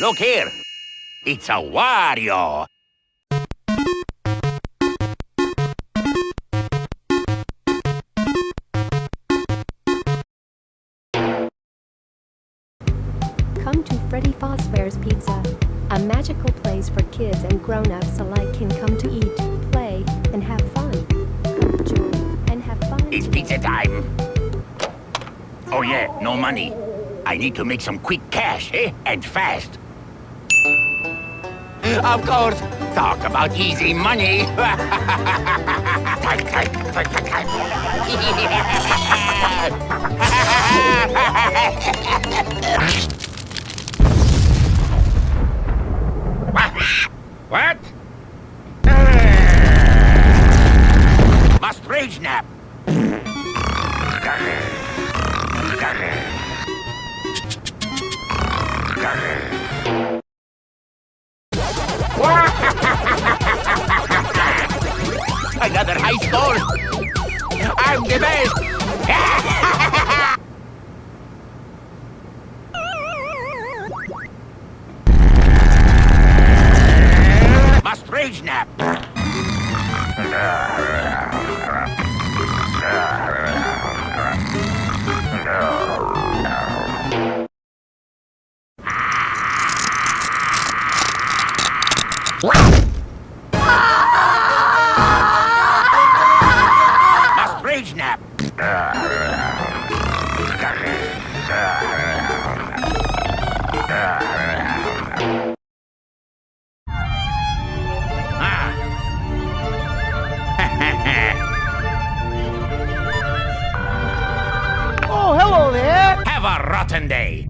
Look here. It's a Wario. Come to Freddy Fazbear's Pizza, a magical place for kids and grown-ups alike can come to eat, play, and have fun. Come join and have fun. It's pizza time. Oh yeah, no money. I need to make some quick cash, eh? And fast. Of course. Talk about easy money. What? Must rage nap. Another high score. I'm the best. Must rage nap. Must rage nap. Oh, hello there! Have a rotten day.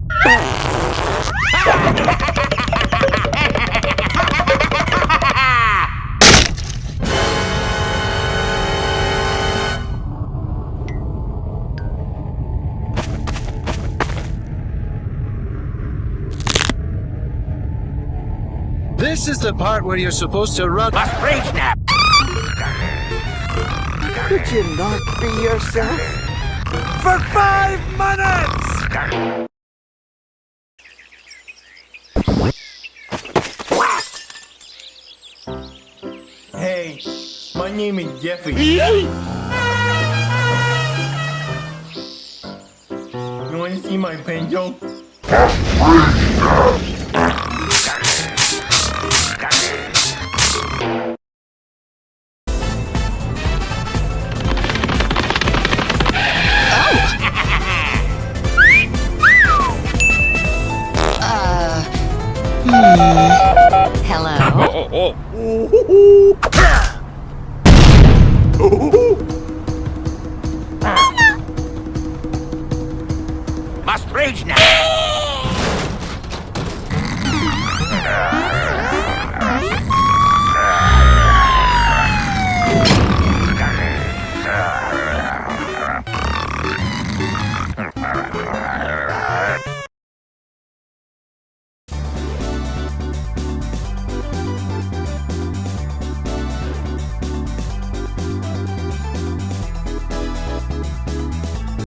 This is the part where you're supposed to run. Must rage nap. Could you not be yourself? For 5 minutes! Hey, my name is Jeffy. You want to see my pencil? Hello? Oh.